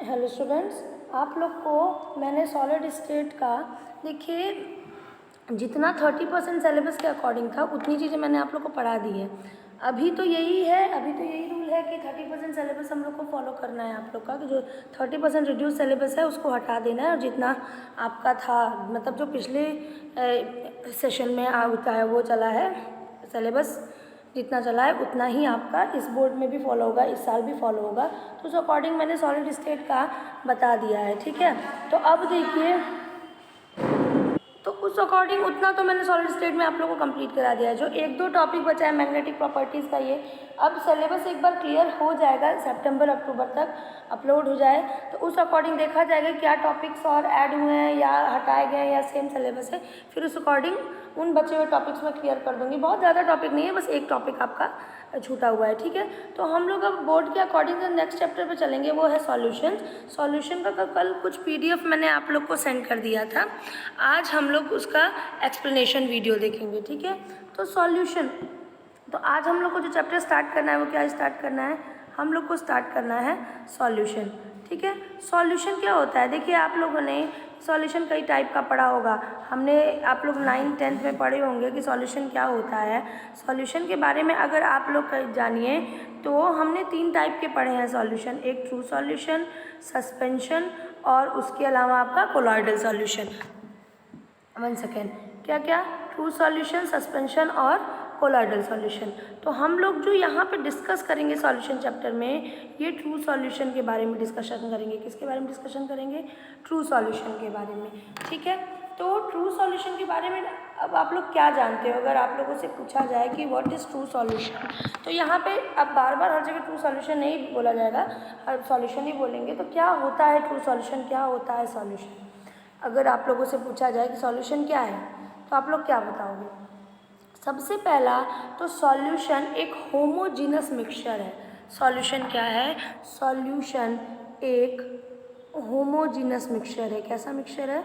Hello students, आप लोग को मैंने सॉलिड स्टेट का देखिए जितना 30% सिलेबस के अकॉर्डिंग था उतनी चीज़ें मैंने आप लोग को पढ़ा दी है। अभी तो यही रूल है कि 30% सिलेबस हम लोग को फॉलो करना है। आप लोग का कि जो 30% रिड्यूस सिलेबस है उसको हटा देना है और जितना आपका था मतलब जो पिछले सेशन में होता है वो चला है सिलेबस, जितना चला है उतना ही आपका इस बोर्ड में भी फॉलो होगा, इस साल भी फॉलो होगा। तो उस अकॉर्डिंग मैंने सॉलिड स्टेट का बता दिया है, ठीक है। तो अब देखिए, तो उस अकॉर्डिंग उतना तो मैंने सॉलिड स्टेट में आप लोगों को कंप्लीट करा दिया है। जो एक दो टॉपिक बचा है मैग्नेटिक प्रॉपर्टीज़ का, ये अब सिलेबस एक बार क्लियर हो जाएगा, सितंबर अक्टूबर तक अपलोड हो जाए तो उस अकॉर्डिंग देखा जाएगा क्या टॉपिक्स और ऐड हुए हैं या हटाए गए हैं या सेम सिलेबस है। फिर उस अकॉर्डिंग उन बचे हुए टॉपिक्स में क्लियर कर दूँगी। बहुत ज़्यादा टॉपिक नहीं है, बस एक टॉपिक आपका छूटा हुआ है, ठीक है। तो हम लोग अब बोर्ड के अकॉर्डिंग जो नेक्स्ट चैप्टर पे चलेंगे वो है सॉल्यूशन। सॉल्यूशन का कल कुछ पीडीएफ मैंने आप लोग को सेंड कर दिया था, आज हम लोग उसका एक्सप्लेनेशन वीडियो देखेंगे, ठीक है। तो सॉल्यूशन, तो आज हम लोग को जो चैप्टर स्टार्ट करना है वो क्या स्टार्ट करना है, हम लोग को स्टार्ट करना है सॉल्यूशन, ठीक है। सॉल्यूशन क्या होता है, देखिए आप लोगों ने सॉल्यूशन कई टाइप का पढ़ा होगा। हमने आप लोग 9th 10th में पढ़े होंगे कि सॉल्यूशन क्या होता है। सॉल्यूशन के बारे में अगर आप लोग जानिए तो हमने 3 टाइप के पढ़े हैं सॉल्यूशन, एक ट्रू सॉल्यूशन, सस्पेंशन और उसके अलावा आपका कोलॉइडल सॉल्यूशन। 1 सेकेंड, क्या क्या, ट्रू सॉल्यूशन, सस्पेंशन और कोलॉइडल सॉल्यूशन। तो हम लोग जो यहाँ पे डिस्कस करेंगे सॉल्यूशन चैप्टर में, ये ट्रू सॉल्यूशन के बारे में डिस्कशन करेंगे। किसके बारे में डिस्कशन करेंगे, ट्रू सॉल्यूशन के बारे में, ठीक है। तो ट्रू सॉल्यूशन के बारे में अब आप लोग क्या जानते हो, अगर आप लोगों से पूछा जाए कि व्हाट इज़ ट्रू सॉल्यूशन, तो यहाँ पे अब बार बार हर जगह ट्रू सॉल्यूशन नहीं बोला जाएगा, हर सॉल्यूशन ही बोलेंगे। तो क्या होता है ट्रू सॉल्यूशन, क्या होता है सॉल्यूशन, अगर आप लोगों से पूछा जाए कि सॉल्यूशन क्या है तो आप लोग क्या बताओगे। सबसे पहला तो सॉल्यूशन एक होमोजीनस मिक्सचर है। सॉल्यूशन क्या है, सॉल्यूशन एक होमोजीनस मिक्सचर है। कैसा मिक्सचर है,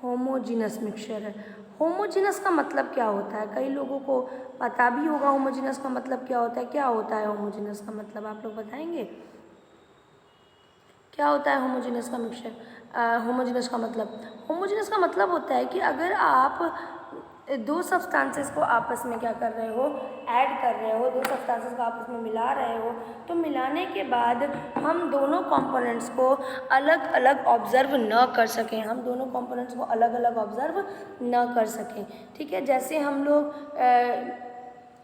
होमोजीनस मिक्सचर है। होमोजीनस का मतलब क्या होता है, कई लोगों को पता भी होगा होमोजीनस का मतलब क्या होता है। क्या होता है होमोजीनस का मतलब, आप लोग बताएंगे क्या होता है होमोजीनस का मिक्सचर। होमोजीनस का मतलब होता है कि अगर आप दो सब्सटेंसेस को आपस में क्या कर रहे हो, ऐड कर रहे हो, दो सब्सटेंसेस को आपस में मिला रहे हो, तो मिलाने के बाद हम दोनों कंपोनेंट्स को अलग अलग ऑब्जर्व न कर सकें, हम दोनों कंपोनेंट्स को अलग अलग ऑब्जर्व न कर सकें, ठीक है। जैसे हम लोग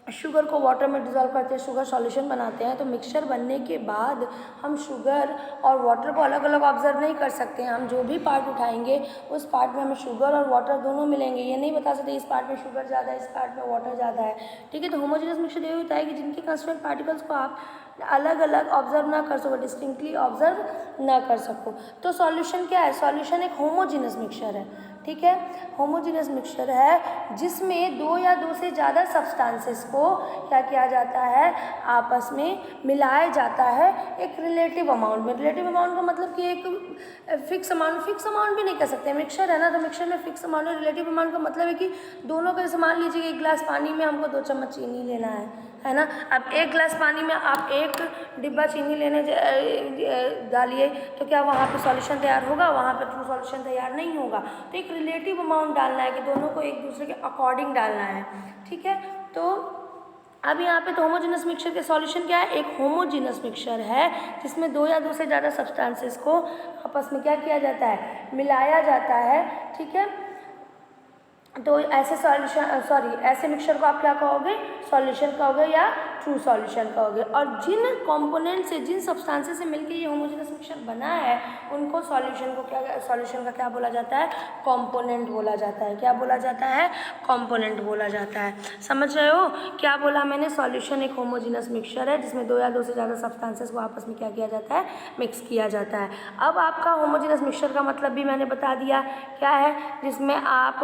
शुगर को वाटर में डिज़ोल्व करते हैं, शुगर सॉल्यूशन बनाते हैं, तो मिक्सचर बनने के बाद हम शुगर और वाटर को अलग अलग ऑब्जर्व नहीं कर सकते हैं। हम जो भी पार्ट उठाएंगे उस पार्ट में हमें शुगर और वाटर दोनों मिलेंगे, ये नहीं बता सकते इस पार्ट में शुगर ज़्यादा है इस पार्ट में वाटर ज़्यादा है, ठीक है। तो होमोजेनियस मिक्सचर ये होता है कि जिनके कंस्टिट्यूएंट पार्टिकल्स को आप अलग अलग ऑब्जर्व ना कर सको, डिस्टिंक्टली ऑब्जर्व ना कर सको। तो सॉल्यूशन क्या है, सॉल्यूशन एक होमोजीनस मिक्सचर है, ठीक है। होमोजीनस मिक्सचर है जिसमें दो या दो से ज़्यादा सब्सटेंसेस को क्या किया जाता है, आपस में मिलाया जाता है एक रिलेटिव अमाउंट में। रिलेटिव अमाउंट का मतलब कि एक फिक्स अमाउंट भी नहीं कह सकते, मिक्सचर है ना, तो मिक्सचर में फिक्स अमाउंट है। रिलेटिव अमाउंट का मतलब है कि दोनों का, जैसे मान लीजिए एक गिलास पानी में हमको 2 चम्मच चीनी लेना है ना। अब एक गिलास पानी में आप एक डिब्बा चीनी लेने डालिए तो क्या वहाँ पे सॉल्यूशन तैयार होगा, वहाँ पे ट्रू सॉल्यूशन तैयार नहीं होगा। तो एक रिलेटिव अमाउंट डालना है कि दोनों को एक दूसरे के अकॉर्डिंग डालना है, ठीक है। तो अब यहाँ पे तो होमोजीनस मिक्सचर के सॉल्यूशन क्या है, एक होमोजीनस मिक्सचर है जिसमें दो या दो से ज़्यादा सब्सटेंसेस को आपस में क्या किया जाता है, मिलाया जाता है, ठीक है। तो ऐसे ऐसे मिक्सचर को आप क्या कहोगे, सॉल्यूशन कहोगे या ट्रू सॉल्यूशन कहोगे। और जिन कंपोनेंट से, जिन सब्सटेंसेस से मिलकर ये होमोजेनस मिक्सचर बना है उनको सॉल्यूशन का क्या बोला जाता है, कंपोनेंट बोला जाता है। क्या बोला जाता है, कंपोनेंट बोला जाता है। समझ रहे हो क्या बोला मैंने, सॉल्यूशन एक होमोजेनस मिक्सचर है जिसमें दो या दो से ज़्यादा सब्सटेंसेस को आपस में क्या किया जाता है, मिक्स किया जाता है। अब आपका होमोजेनस मिक्सचर का मतलब भी मैंने बता दिया क्या है, जिसमें आप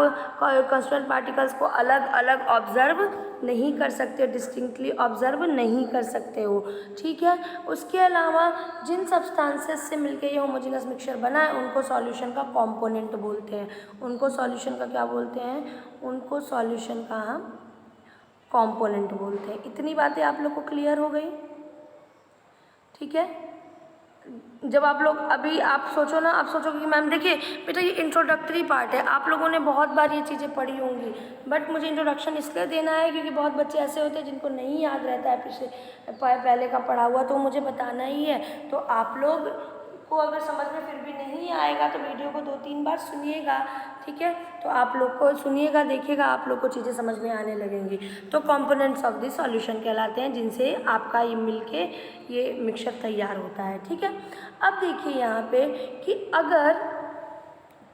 कंस्टिट्यूएंट पार्टिकल्स को अलग अलग ऑब्जर्व नहीं कर सकते, डिस्टिंक्टली ऑब्जर्व नहीं कर सकते हो, ठीक है। उसके अलावा जिन सब्सटेंसेस से मिलकर ये होमोजेनस मिक्सचर बना है उनको सॉल्यूशन का कंपोनेंट बोलते हैं। उनको सॉल्यूशन का क्या बोलते हैं, उनको सॉल्यूशन का हम कंपोनेंट बोलते हैं। इतनी बातें आप लोग को क्लियर हो गई, ठीक है। जब आप लोग अभी आप सोचो ना, आप सोचोगे कि मैम देखिए बेटा ये इंट्रोडक्टरी पार्ट है, आप लोगों ने बहुत बार ये चीज़ें पढ़ी होंगी, बट मुझे इंट्रोडक्शन इसलिए देना है क्योंकि बहुत बच्चे ऐसे होते हैं जिनको नहीं याद रहता है पिछले पहले का पढ़ा हुआ, तो मुझे बताना ही है। तो आप लोग को अगर समझ में फिर भी नहीं आएगा तो वीडियो को 2-3 बार सुनिएगा, ठीक है। तो आप लोग को सुनिएगा, देखिएगा, आप लोग को चीज़ें समझ में आने लगेंगी। तो कंपोनेंट्स ऑफ द सॉल्यूशन कहलाते हैं, जिनसे आपका ये मिलके ये मिक्सचर तैयार होता है, ठीक है। अब देखिए यहाँ पे कि अगर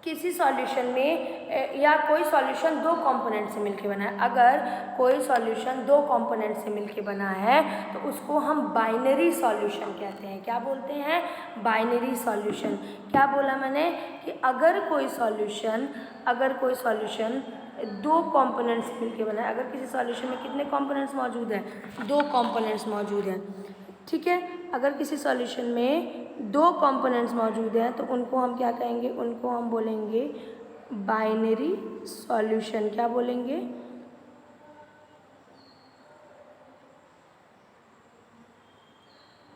किसी सॉल्यूशन में या कोई सॉल्यूशन दो कंपोनेंट से मिलके बना है, अगर कोई सॉल्यूशन दो कंपोनेंट से मिलके बना है तो उसको हम बाइनरी सॉल्यूशन कहते हैं। क्या बोलते हैं? Binary solution. क्या बोला मैंने कि अगर कोई सॉल्यूशन दो कंपोनेंट्स से मिलके बना है, अगर किसी सॉल्यूशन में कितने कंपोनेंट्स मौजूद हैं? दो कंपोनेंट्स मौजूद हैं, ठीक है। अगर किसी सॉल्यूशन में दो कंपोनेंट्स मौजूद हैं तो उनको हम क्या कहेंगे? उनको हम बोलेंगे बाइनरी सॉल्यूशन। क्या बोलेंगे?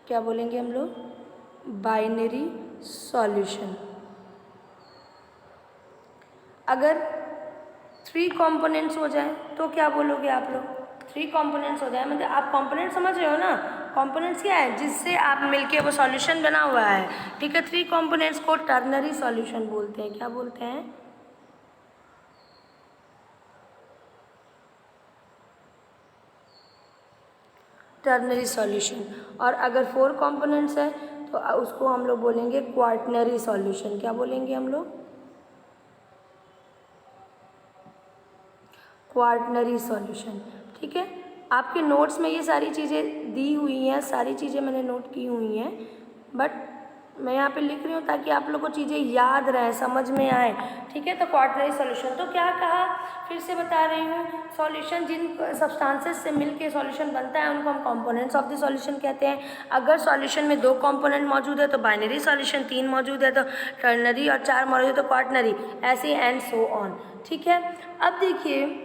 क्या बोलेंगे हम लोग? Binary solution. अगर 3 कंपोनेंट्स हो जाए तो क्या बोलोगे आप लोग? 3 कंपोनेंट्स हो जाए, मतलब आप कंपोनेंट समझ रहे हो ना? कंपोनेंट्स क्या है? जिससे आप मिलके वो सॉल्यूशन बना हुआ है, ठीक है। 3 कंपोनेंट्स को टर्नरी सॉल्यूशन बोलते हैं। क्या बोलते हैं? Ternary solution. और अगर 4 कंपोनेंट्स है तो उसको हम लोग बोलेंगे क्वार्टनरी सॉल्यूशन। क्या बोलेंगे हम लोग? क्वार्टनरी सॉल्यूशन, ठीक है। आपके नोट्स में ये सारी चीज़ें दी हुई हैं, सारी चीज़ें मैंने नोट की हुई हैं, बट मैं यहाँ पे लिख रही हूँ ताकि आप लोग को चीज़ें याद रहें, समझ में आए, ठीक है। तो क्वार्टनरी सॉल्यूशन, तो क्या कहा, फिर से बता रही हूँ, सॉल्यूशन जिन सब्सटेंसेस से मिलके सॉल्यूशन बनता है उनको हम कंपोनेंट्स ऑफ द सॉल्यूशन कहते हैं। अगर सॉल्यूशन में 2 कंपोनेंट मौजूद है तो बाइनरी सॉल्यूशन, 3 मौजूद है तो टर्नरी, और 4 मौजूद है तो क्वार्टनरी, ऐसे एंड सो ऑन, ठीक है। अब देखिए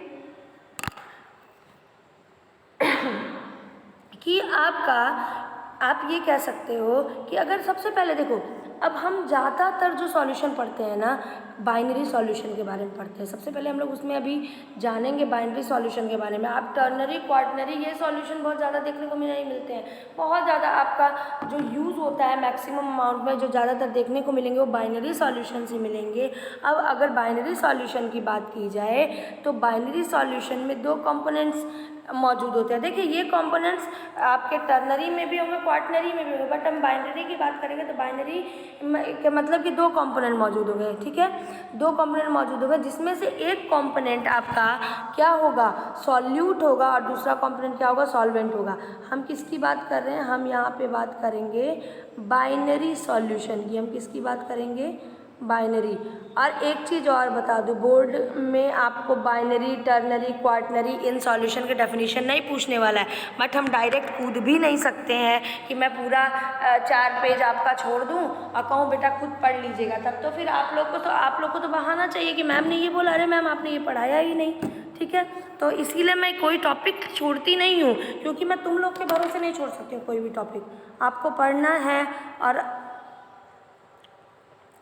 कि आप ये कह सकते हो कि अगर सबसे पहले देखो, अब हम ज़्यादातर जो सॉल्यूशन पढ़ते हैं ना, बाइनरी सॉल्यूशन के बारे में पढ़ते हैं। सबसे पहले हम लोग उसमें अभी जानेंगे बाइनरी सॉल्यूशन के बारे में। आप टर्नरी, क्वार्टनरी ये सॉल्यूशन बहुत ज़्यादा देखने को नहीं मिलते हैं। बहुत ज़्यादा आपका जो यूज़ होता है मैक्सिमम अमाउंट में, जो ज़्यादातर देखने को मिलेंगे वो बाइनरी सॉल्यूशन ही मिलेंगे। अब अगर बाइनरी सॉल्यूशन की बात की जाए तो बाइनरी सॉल्यूशन में 2 कंपोनेंट्स मौजूद होते हैं। देखिए ये कंपोनेंट्स आपके टर्नरी में भी होंगे, क्वार्टनरी में भी होंगे, बट हम बाइनरी की बात करेंगे तो बाइनरी के मतलब कि 2 कंपोनेंट मौजूद होंगे, ठीक है। 2 कंपोनेंट मौजूद होंगे जिसमें से एक कंपोनेंट आपका क्या होगा? सॉल्यूट होगा, और दूसरा कंपोनेंट क्या होगा? सॉल्वेंट होगा। हम किसकी बात कर रहे हैं? हम यहाँ पे बात करेंगे बाइनरी सॉल्यूशन की। हम किसकी बात करेंगे? बाइनरी। और एक चीज़ और बता दूं, बोर्ड में आपको binary, ternary, quaternary in solution के डेफिनेशन नहीं पूछने वाला है, बट हम डायरेक्ट कूद भी नहीं सकते हैं कि मैं पूरा 4 पेज आपका छोड़ दूं और कहूँ बेटा खुद पढ़ लीजिएगा। तब तो फिर आप लोग को तो बहाना चाहिए कि मैम ने ये बोला, अरे मैम आपने ये पढ़ाया ही नहीं, ठीक है। तो इसीलिए मैं कोई टॉपिक छोड़ती नहीं हूँ, क्योंकि मैं तुम लोग के भरोसे नहीं छोड़ सकती हूँ कोई भी टॉपिक। आपको पढ़ना है और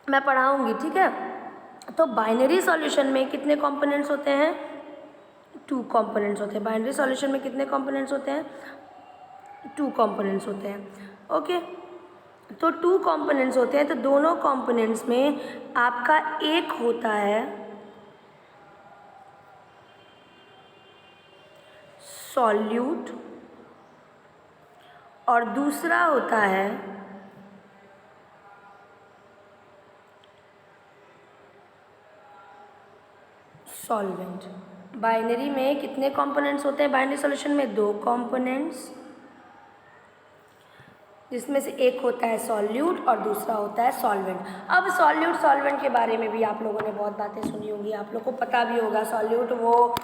मैं पढ़ाऊँगी, ठीक है। तो बाइनरी सॉल्यूशन में कितने कंपोनेंट्स होते हैं? 2 कंपोनेंट्स होते हैं। बाइनरी सॉल्यूशन में कितने कंपोनेंट्स होते हैं? 2 कंपोनेंट्स होते हैं, ओके। तो 2 कंपोनेंट्स होते हैं, तो दोनों कंपोनेंट्स में आपका एक होता है सॉल्यूट और दूसरा होता है सॉल्वेंट। बाइनरी में कितने कंपोनेंट्स होते हैं? बाइनरी सॉल्यूशन में 2 कंपोनेंट्स, जिसमें से एक होता है सॉल्यूट और दूसरा होता है सॉल्वेंट। अब सॉल्यूट सॉल्वेंट के बारे में भी आप लोगों ने बहुत बातें सुनी होंगी, आप लोग को पता भी होगा। सॉल्यूट वो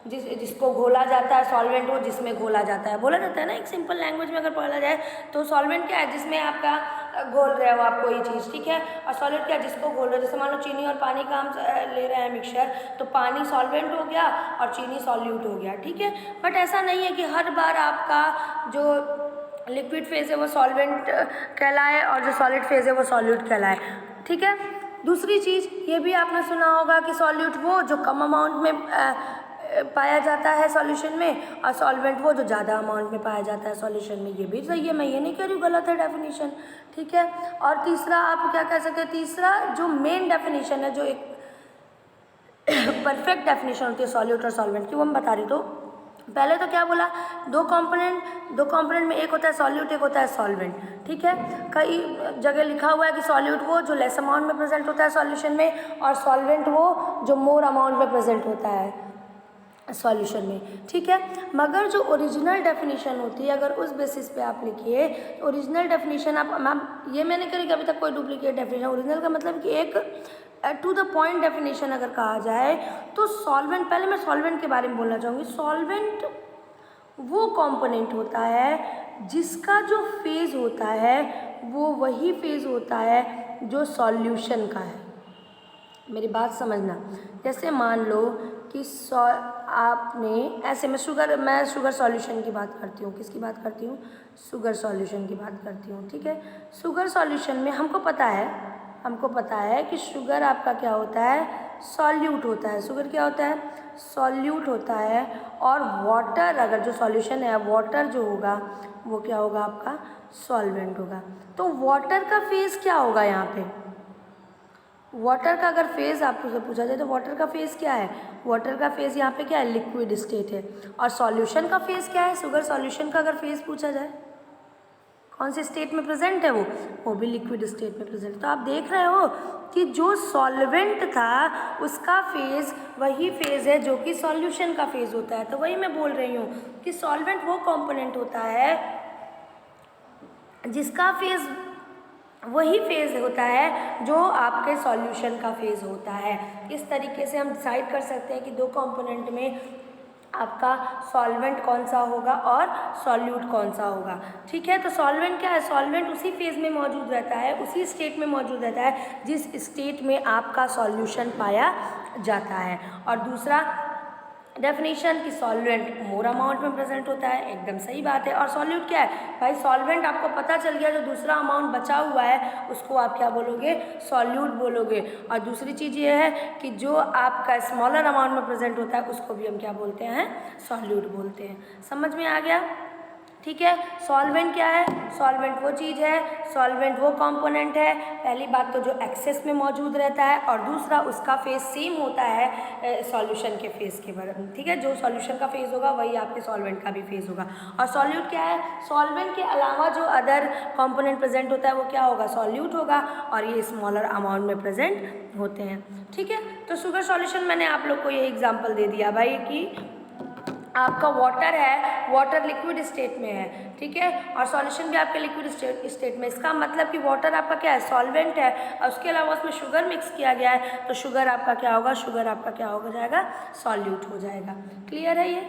जिसको घोला जाता है, सॉल्वेंट वो जिसमें घोला जाता है, बोला जाता है ना एक सिंपल लैंग्वेज में अगर बोला जाए तो। सॉल्वेंट क्या है? जिसमें आपका घोल रहे हो आप कोई चीज़, ठीक है। और सॉलिड क्या है? जिसको घोल रहे हो। जैसे मान लो चीनी और पानी का हम ले रहे हैं मिक्सचर, तो पानी सॉल्वेंट हो गया और चीनी सॉल्यूट हो गया, ठीक है। बट ऐसा नहीं है कि हर बार आपका जो लिक्विड फेज है वो सॉल्वेंट कहलाए और जो सॉलिड फेज है वो सॉल्यूट कहलाए। ठीक है। दूसरी चीज़ ये भी आपने सुना होगा कि सॉल्यूट वो जो कम अमाउंट में पाया जाता है सॉल्यूशन में, और सॉल्वेंट वो जो ज़्यादा अमाउंट में पाया जाता है सॉल्यूशन में। ये भी सही है, मैं ये नहीं कह रही हूँ गलत है डेफिनेशन। ठीक है। और तीसरा आप क्या कह सकते हैं, तीसरा जो मेन डेफिनेशन है, जो एक परफेक्ट डेफिनेशन होती है सॉल्यूट और सॉल्वेंट की, वो मैं बता रही। तो पहले तो क्या बोला, दो कंपोनेंट में एक होता है सॉल्यूट, एक होता है सॉल्वेंट। ठीक है। कई जगह लिखा हुआ है कि सॉल्यूट वो जो लेस अमाउंट में प्रेजेंट होता है सॉल्यूशन में, और सॉल्वेंट वो जो मोर अमाउंट में प्रेजेंट होता है सॉल्यूशन में। ठीक है। मगर जो ओरिजिनल डेफिनेशन होती है, अगर उस बेसिस पे आप लिखिए, ओरिजिनल डेफिनेशन आप ये मैंने करी कि अभी तक कोई डुप्लीकेट डेफिनेशन, ओरिजिनल का मतलब कि एक टू द पॉइंट डेफिनेशन अगर कहा जाए तो सॉल्वेंट, पहले मैं सॉल्वेंट के बारे में बोलना चाहूँगी। सॉल्वेंट वो कंपोनेंट होता है जिसका जो फेज़ होता है वो वही फेज़ होता है जो सॉल्यूशन का है। मेरी बात समझना। जैसे मान लो कि आपने ऐसे में मैं शुगर सॉल्यूशन की बात करती हूँ। किसकी बात करती हूँ? शुगर सॉल्यूशन की बात करती हूँ। ठीक है। शुगर सॉल्यूशन में हमको पता है कि शुगर आपका क्या होता है, सॉल्यूट होता है। शुगर क्या होता है? सॉल्यूट होता है। और वाटर, अगर जो सॉल्यूशन है वाटर जो होगा वो क्या होगा आपका, सॉल्वेंट होगा। तो वाटर का फेज़ क्या होगा यहाँ पे? वाटर का अगर फेज़ आपसे पूछा जाए तो वाटर का फेज़ क्या है? वाटर का फेज़ यहाँ पे क्या है, लिक्विड स्टेट है। और सॉल्यूशन का फेज़ क्या है? शुगर सॉल्यूशन का अगर फेज़ पूछा जाए कौन से स्टेट में प्रेजेंट है, वो भी लिक्विड स्टेट में प्रेजेंट। तो आप देख रहे हो कि जो सॉल्वेंट था उसका फेज़ वही फेज़ है जो कि सॉल्यूशन का फेज़ होता है। तो वही मैं बोल रही हूँ कि सॉल्वेंट वो कंपोनेंट होता है जिसका फेज़ वही फेज़ होता है जो आपके सॉल्यूशन का फेज़ होता है। इस तरीके से हम डिसाइड कर सकते हैं कि दो कंपोनेंट में आपका सॉल्वेंट कौन सा होगा और सॉल्यूट कौन सा होगा। ठीक है। तो सॉल्वेंट क्या है? सॉल्वेंट उसी फेज़ में मौजूद रहता है, उसी स्टेट में मौजूद रहता है जिस स्टेट में आपका सॉल्यूशन पाया जाता है। और दूसरा डेफिनेशन कि सॉल्वेंट मोर अमाउंट में प्रेजेंट होता है, एकदम सही बात है। और सॉल्यूट क्या है भाई? सॉल्वेंट आपको पता चल गया, जो दूसरा अमाउंट बचा हुआ है उसको आप क्या बोलोगे? सॉल्यूट बोलोगे। और दूसरी चीज़ ये है कि जो आपका स्मॉलर अमाउंट में प्रेजेंट होता है उसको भी हम क्या बोलते हैं? सॉल्यूट बोलते हैं। समझ में आ गया? ठीक है। सॉल्वेंट क्या है? सॉल्वेंट वो चीज़ है, सॉल्वेंट वो कंपोनेंट है, पहली बात तो जो एक्सेस में मौजूद रहता है, और दूसरा उसका फेज़ सेम होता है सॉल्यूशन के फेज़ के बराबर। ठीक है। जो सॉल्यूशन का फेज़ होगा वही आपके सॉल्वेंट का भी फेज़ होगा। और सॉल्यूट क्या है? सॉल्वेंट के अलावा जो अदर कंपोनेंट प्रेजेंट होता है वो क्या होगा? सॉल्यूट होगा। और ये स्मॉलर अमाउंट में प्रेजेंट होते हैं। ठीक है। तो शुगर सॉल्यूशन मैंने आप लोग को ये एग्जाम्पल दे दिया भाई कि आपका वाटर है, वाटर लिक्विड स्टेट में है। ठीक है। और सॉल्यूशन भी आपके लिक्विड स्टेट में। इसका मतलब कि वाटर आपका क्या है? सॉल्वेंट है। और उसके अलावा उसमें शुगर मिक्स किया गया है, तो शुगर आपका क्या होगा? शुगर आपका क्या हो जाएगा? सॉल्यूट हो जाएगा। क्लियर है ये?